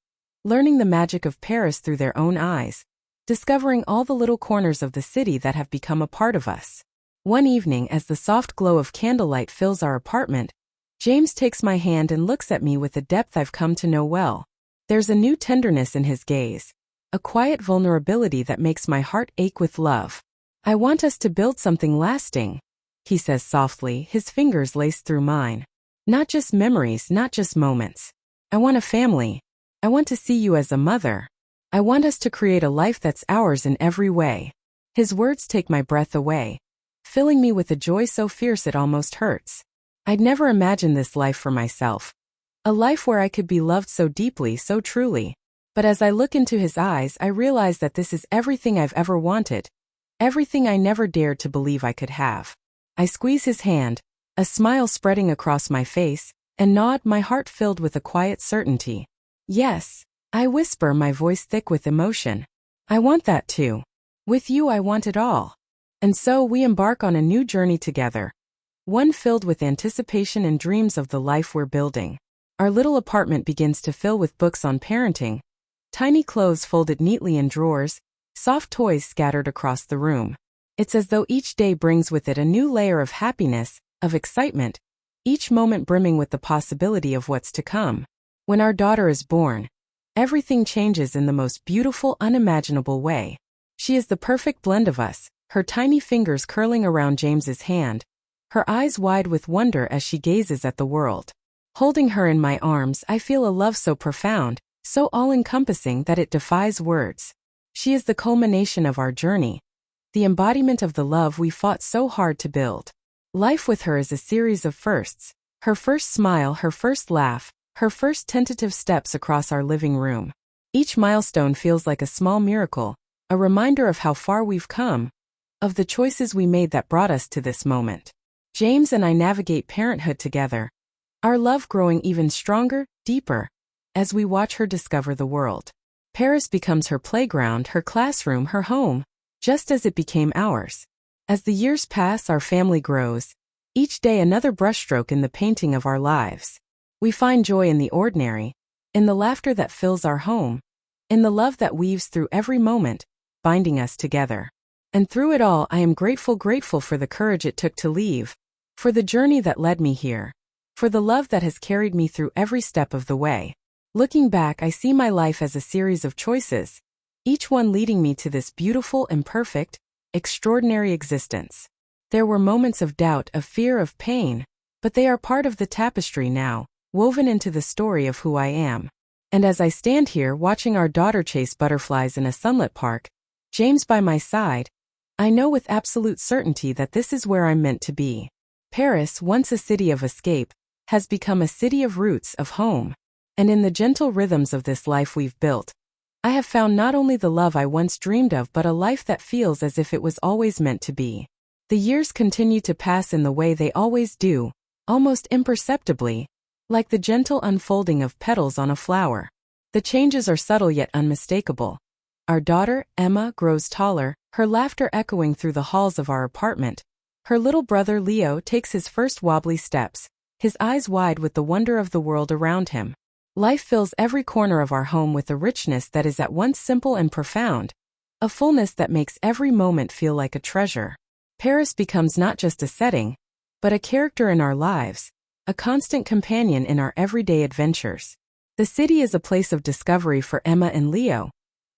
learning the magic of Paris through their own eyes, discovering all the little corners of the city that have become a part of us. One evening, as the soft glow of candlelight fills our apartment, James takes my hand and looks at me with a depth I've come to know well. There's a new tenderness in his gaze, a quiet vulnerability that makes my heart ache with love. "I want us to build something lasting," he says softly, his fingers laced through mine. "Not just memories, not just moments. I want a family. I want to see you as a mother. I want us to create a life that's ours in every way." His words take my breath away, filling me with a joy so fierce it almost hurts. I'd never imagined this life for myself. A life where I could be loved so deeply, so truly. But as I look into his eyes, I realize that this is everything I've ever wanted, everything I never dared to believe I could have. I squeeze his hand, a smile spreading across my face, and nod, my heart filled with a quiet certainty. "Yes," I whisper, my voice thick with emotion. "I want that too. With you I want it all." And so we embark on a new journey together, one filled with anticipation and dreams of the life we're building. Our little apartment begins to fill with books on parenting, tiny clothes folded neatly in drawers, soft toys scattered across the room. It's as though each day brings with it a new layer of happiness, of excitement, each moment brimming with the possibility of what's to come. When our daughter is born, everything changes in the most beautiful, unimaginable way. She is the perfect blend of us, her tiny fingers curling around James's hand, her eyes wide with wonder as she gazes at the world. Holding her in my arms, I feel a love so profound, so all-encompassing that it defies words. She is the culmination of our journey, the embodiment of the love we fought so hard to build. Life with her is a series of firsts. Her first smile, her first laugh, her first tentative steps across our living room. Each milestone feels like a small miracle, a reminder of how far we've come, of the choices we made that brought us to this moment. James and I navigate parenthood together, our love growing even stronger, deeper, as we watch her discover the world. Paris becomes her playground, her classroom, her home, just as it became ours. As the years pass, our family grows, each day another brushstroke in the painting of our lives. We find joy in the ordinary, in the laughter that fills our home, in the love that weaves through every moment, binding us together. And through it all, I am grateful for the courage it took to leave, for the journey that led me here, for the love that has carried me through every step of the way. Looking back, I see my life as a series of choices, each one leading me to this beautiful, imperfect, extraordinary existence. There were moments of doubt, of fear, of pain, but they are part of the tapestry now, woven into the story of who I am. And as I stand here watching our daughter chase butterflies in a sunlit park, James by my side, I know with absolute certainty that this is where I'm meant to be. Paris, once a city of escape, has become a city of roots, of home. And in the gentle rhythms of this life we've built, I have found not only the love I once dreamed of but a life that feels as if it was always meant to be. The years continue to pass in the way they always do, almost imperceptibly, like the gentle unfolding of petals on a flower. The changes are subtle yet unmistakable. Our daughter, Emma, grows taller, her laughter echoing through the halls of our apartment. Her little brother Leo takes his first wobbly steps, his eyes wide with the wonder of the world around him. Life fills every corner of our home with a richness that is at once simple and profound, a fullness that makes every moment feel like a treasure. Paris becomes not just a setting, but a character in our lives, a constant companion in our everyday adventures. The city is a place of discovery for Emma and Leo,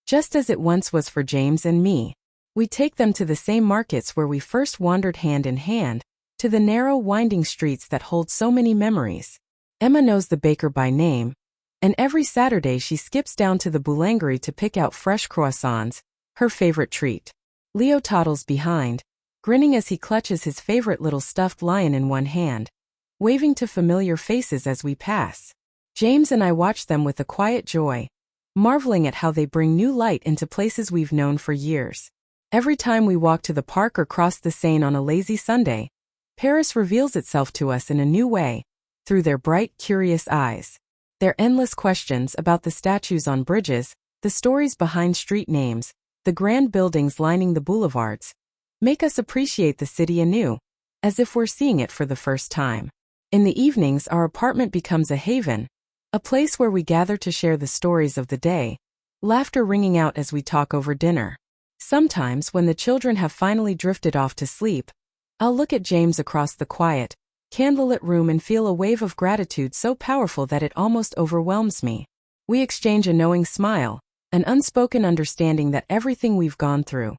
just as it once was for James and me. We take them to the same markets where we first wandered hand in hand, to the narrow, winding streets that hold so many memories. Emma knows the baker by name, and every Saturday she skips down to the boulangerie to pick out fresh croissants, her favorite treat. Leo toddles behind, grinning as he clutches his favorite little stuffed lion in one hand, waving to familiar faces as we pass. James and I watch them with a quiet joy, marveling at how they bring new light into places we've known for years. Every time we walk to the park or cross the Seine on a lazy Sunday, Paris reveals itself to us in a new way, through their bright, curious eyes. Their endless questions about the statues on bridges, the stories behind street names, the grand buildings lining the boulevards, make us appreciate the city anew, as if we're seeing it for the first time. In the evenings, our apartment becomes a haven, a place where we gather to share the stories of the day, laughter ringing out as we talk over dinner. Sometimes, when the children have finally drifted off to sleep, I'll look at James across the quiet, candlelit room and feel a wave of gratitude so powerful that it almost overwhelms me. We exchange a knowing smile, an unspoken understanding that everything we've gone through,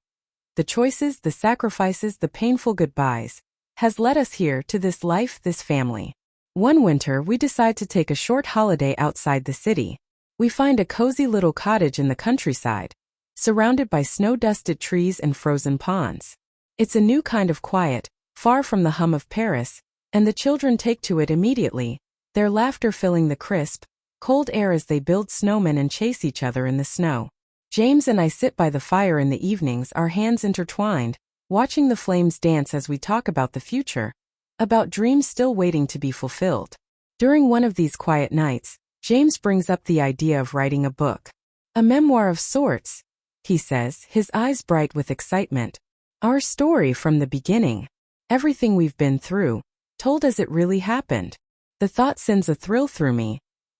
the choices, the sacrifices, the painful goodbyes, has led us here to this life, this family. One winter, we decide to take a short holiday outside the city. We find a cozy little cottage in the countryside, surrounded by snow-dusted trees and frozen ponds. It's a new kind of quiet, far from the hum of Paris, and the children take to it immediately, their laughter filling the crisp, cold air as they build snowmen and chase each other in the snow. James and I sit by the fire in the evenings, our hands intertwined, watching the flames dance as we talk about the future, about dreams still waiting to be fulfilled. During one of these quiet nights, James brings up the idea of writing a book. A memoir of sorts, he says, his eyes bright with excitement. Our story from the beginning. Everything we've been through, told as it really happened. The thought sends a thrill through me,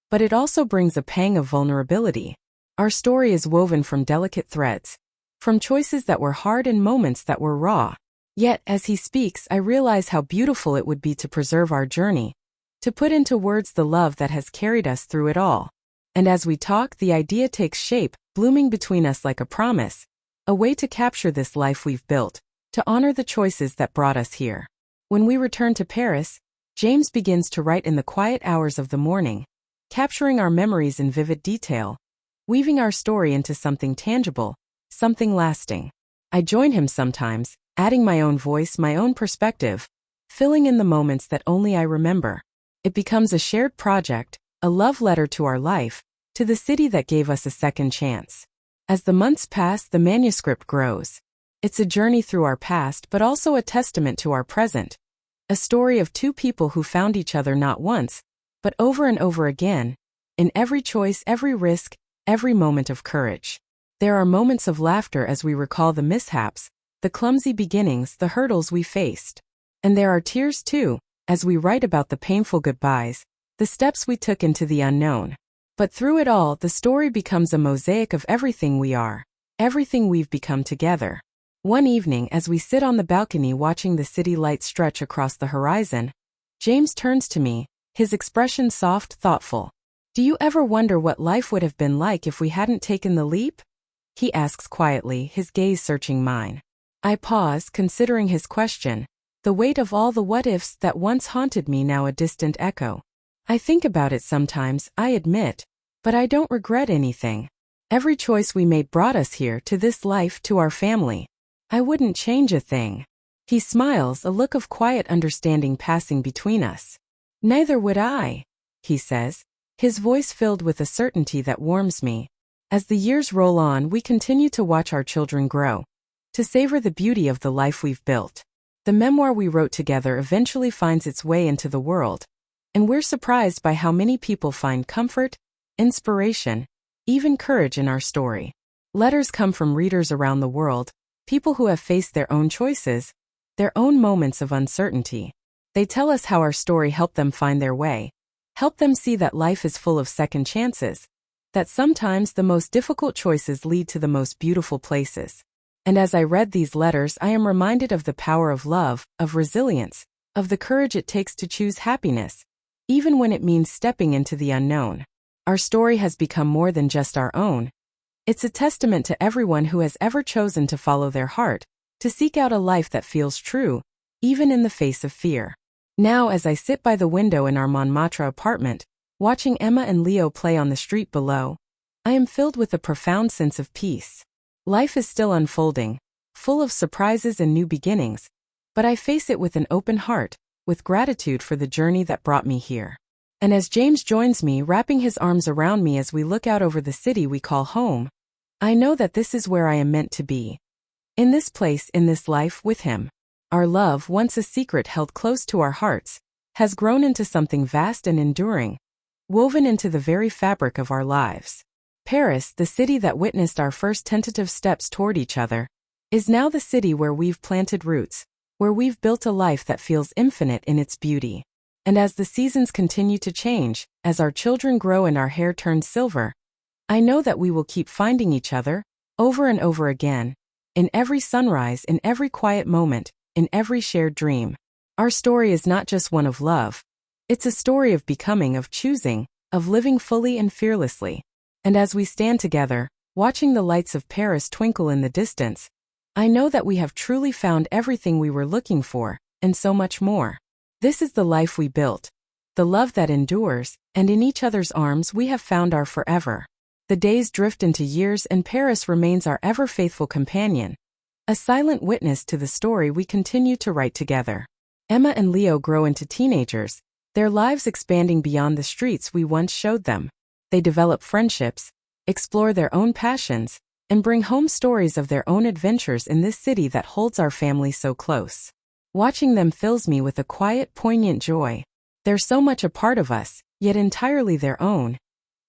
but it also brings a pang of vulnerability. Our story is woven from delicate threads, from choices that were hard and moments that were raw. Yet, as he speaks, I realize how beautiful it would be to preserve our journey, to put into words the love that has carried us through it all. And as we talk, the idea takes shape, blooming between us like a promise, a way to capture this life we've built, to honor the choices that brought us here. When we return to Paris, James begins to write in the quiet hours of the morning, capturing our memories in vivid detail, weaving our story into something tangible, something lasting. I join him sometimes, adding my own voice, my own perspective, filling in the moments that only I remember. It becomes a shared project, a love letter to our life, to the city that gave us a second chance. As the months pass, the manuscript grows. It's a journey through our past but also a testament to our present. A story of two people who found each other not once, but over and over again, in every choice, every risk, every moment of courage. There are moments of laughter as we recall the mishaps, the clumsy beginnings, the hurdles we faced. And there are tears too, as we write about the painful goodbyes, the steps we took into the unknown. But through it all, the story becomes a mosaic of everything we are, everything we've become together. One evening, as we sit on the balcony watching the city lights stretch across the horizon, James turns to me, his expression soft, thoughtful. "Do you ever wonder what life would have been like if we hadn't taken the leap?" he asks quietly, his gaze searching mine. I pause, considering his question, the weight of all the what-ifs that once haunted me now a distant echo. I think about it sometimes, I admit, but I don't regret anything. Every choice we made brought us here, to this life, to our family. I wouldn't change a thing. He smiles, a look of quiet understanding passing between us. Neither would I, he says, his voice filled with a certainty that warms me. As the years roll on, we continue to watch our children grow, to savor the beauty of the life we've built. The memoir we wrote together eventually finds its way into the world, and we're surprised by how many people find comfort, inspiration, even courage in our story. Letters come from readers around the world, people who have faced their own choices, their own moments of uncertainty. They tell us how our story helped them find their way, helped them see that life is full of second chances, that sometimes the most difficult choices lead to the most beautiful places. And as I read these letters, I am reminded of the power of love, of resilience, of the courage it takes to choose happiness, even when it means stepping into the unknown. Our story has become more than just our own. It's a testament to everyone who has ever chosen to follow their heart, to seek out a life that feels true, even in the face of fear. Now, as I sit by the window in our Montmartre apartment, watching Emma and Leo play on the street below, I am filled with a profound sense of peace. Life is still unfolding, full of surprises and new beginnings, but I face it with an open heart, with gratitude for the journey that brought me here. And as James joins me, wrapping his arms around me as we look out over the city we call home, I know that this is where I am meant to be. In this place, in this life, with him. Our love, once a secret held close to our hearts, has grown into something vast and enduring, woven into the very fabric of our lives. Paris, the city that witnessed our first tentative steps toward each other, is now the city where we've planted roots, where we've built a life that feels infinite in its beauty. And as the seasons continue to change, as our children grow and our hair turns silver, I know that we will keep finding each other, over and over again, in every sunrise, in every quiet moment, in every shared dream. Our story is not just one of love. It's a story of becoming, of choosing, of living fully and fearlessly. And as we stand together, watching the lights of Paris twinkle in the distance, I know that we have truly found everything we were looking for, and so much more. This is the life we built, the love that endures, and in each other's arms we have found our forever. The days drift into years and Paris remains our ever-faithful companion, a silent witness to the story we continue to write together. Emma and Leo grow into teenagers, their lives expanding beyond the streets we once showed them. They develop friendships, explore their own passions, and bring home stories of their own adventures in this city that holds our family so close. Watching them fills me with a quiet, poignant joy. They're so much a part of us, yet entirely their own,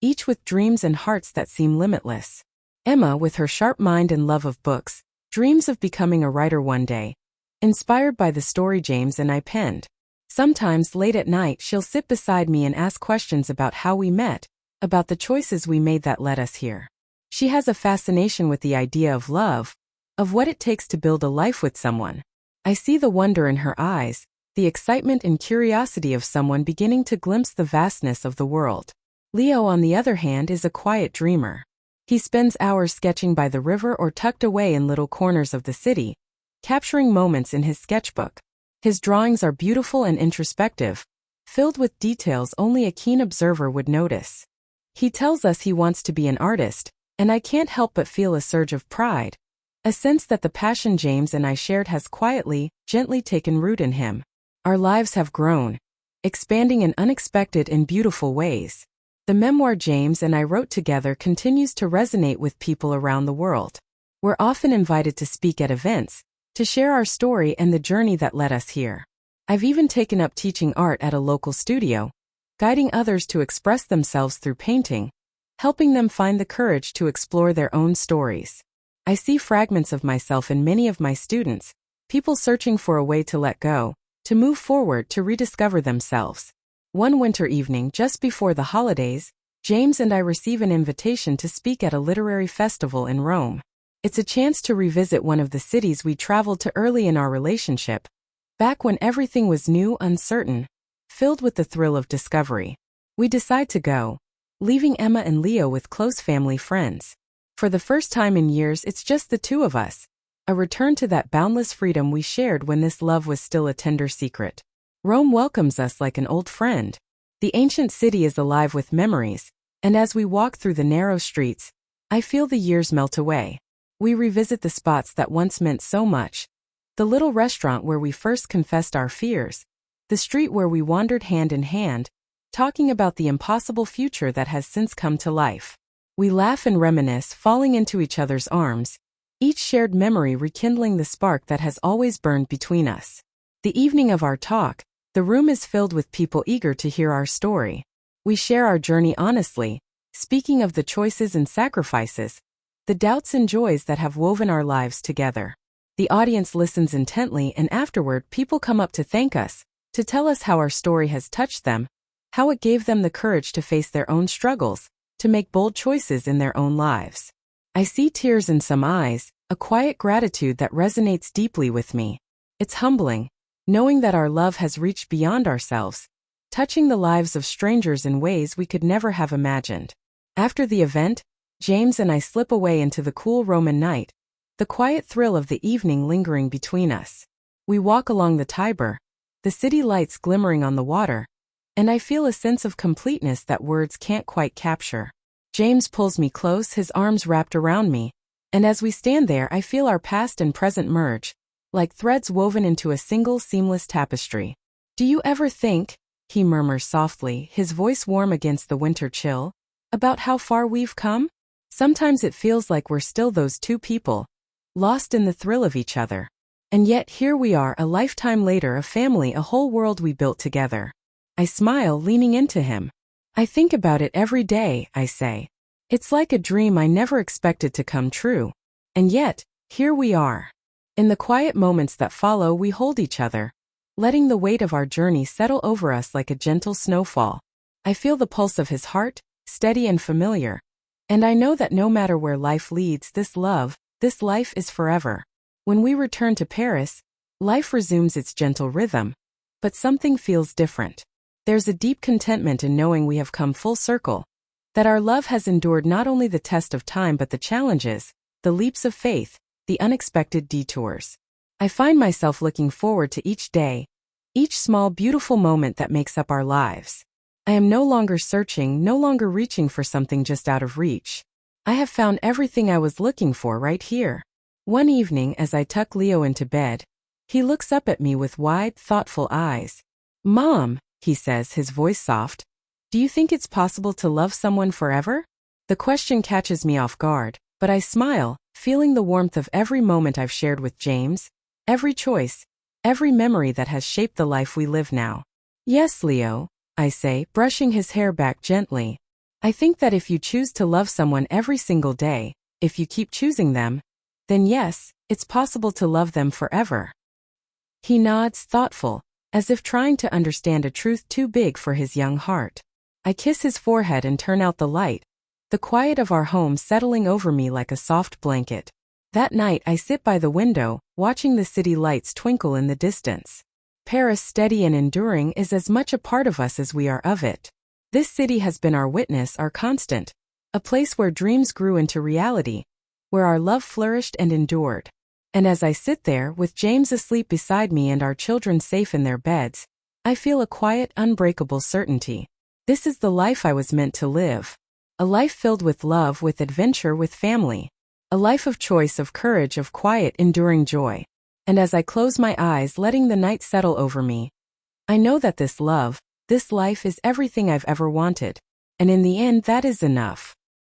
each with dreams and hearts that seem limitless. Emma, with her sharp mind and love of books, dreams of becoming a writer one day, inspired by the story James and I penned. Sometimes late at night she'll sit beside me and ask questions about how we met, about the choices we made that led us here. She has a fascination with the idea of love, of what it takes to build a life with someone. I see the wonder in her eyes, the excitement and curiosity of someone beginning to glimpse the vastness of the world. Leo, on the other hand, is a quiet dreamer. He spends hours sketching by the river or tucked away in little corners of the city, capturing moments in his sketchbook. His drawings are beautiful and introspective, filled with details only a keen observer would notice. He tells us he wants to be an artist, and I can't help but feel a surge of pride, a sense that the passion James and I shared has quietly, gently taken root in him. Our lives have grown, expanding in unexpected and beautiful ways. The memoir James and I wrote together continues to resonate with people around the world. We're often invited to speak at events, to share our story and the journey that led us here. I've even taken up teaching art at a local studio, guiding others to express themselves through painting, helping them find the courage to explore their own stories. I see fragments of myself in many of my students, people searching for a way to let go, to move forward, to rediscover themselves. One winter evening just before the holidays, James and I receive an invitation to speak at a literary festival in Rome. It's a chance to revisit one of the cities we traveled to early in our relationship, back when everything was new, uncertain, filled with the thrill of discovery. We decide to go, leaving Emma and Leo with close family friends. For the first time in years, it's just the two of us, a return to that boundless freedom we shared when this love was still a tender secret. Rome welcomes us like an old friend. The ancient city is alive with memories, and as we walk through the narrow streets, I feel the years melt away. We revisit the spots that once meant so much. The little restaurant where we first confessed our fears. The street where we wandered hand in hand, talking about the impossible future that has since come to life. We laugh and reminisce, falling into each other's arms, each shared memory rekindling the spark that has always burned between us. The evening of our talk, the room is filled with people eager to hear our story. We share our journey honestly, speaking of the choices and sacrifices, the doubts and joys that have woven our lives together. The audience listens intently, and afterward people come up to thank us, to tell us how our story has touched them, how it gave them the courage to face their own struggles, to make bold choices in their own lives. I see tears in some eyes, a quiet gratitude that resonates deeply with me. It's humbling, knowing that our love has reached beyond ourselves, touching the lives of strangers in ways we could never have imagined. After the event, James and I slip away into the cool Roman night, the quiet thrill of the evening lingering between us. We walk along the Tiber, the city lights glimmering on the water, and I feel a sense of completeness that words can't quite capture. James pulls me close, his arms wrapped around me, and as we stand there I feel our past and present merge, like threads woven into a single seamless tapestry. "Do you ever think," he murmurs softly, his voice warm against the winter chill, "about how far we've come? Sometimes it feels like we're still those two people, lost in the thrill of each other. And yet here we are, a lifetime later, a family, a whole world we built together." I smile, leaning into him. "I think about it every day," I say. "It's like a dream I never expected to come true. And yet, here we are." In the quiet moments that follow, we hold each other, letting the weight of our journey settle over us like a gentle snowfall. I feel the pulse of his heart, steady and familiar, and I know that no matter where life leads, this life is forever. When we return to Paris, life resumes its gentle rhythm, but something feels different. There's a deep contentment in knowing we have come full circle, that our love has endured not only the test of time but the challenges, the leaps of faith, the unexpected detours. I find myself looking forward to each day, each small beautiful moment that makes up our lives. I am no longer searching, no longer reaching for something just out of reach. I have found everything I was looking for right here. One evening, as I tuck Leo into bed, he looks up at me with wide, thoughtful eyes. "Mom," he says, his voice soft, "do you think it's possible to love someone forever?" The question catches me off guard, but I smile, feeling the warmth of every moment I've shared with James, every choice, every memory that has shaped the life we live now. "Yes, Leo," I say, brushing his hair back gently. "I think that if you choose to love someone every single day, if you keep choosing them, then yes, it's possible to love them forever." He nods, thoughtful, as if trying to understand a truth too big for his young heart. I kiss his forehead and turn out the light, the quiet of our home settling over me like a soft blanket. That night I sit by the window, watching the city lights twinkle in the distance. Paris, steady and enduring, is as much a part of us as we are of it. This city has been our witness, our constant, a place where dreams grew into reality, where our love flourished and endured. And as I sit there, with James asleep beside me and our children safe in their beds, I feel a quiet, unbreakable certainty. This is the life I was meant to live. A life filled with love, with adventure, with family. A life of choice, of courage, of quiet, enduring joy. And as I close my eyes, letting the night settle over me, I know that this life is everything I've ever wanted. And in the end, that is enough.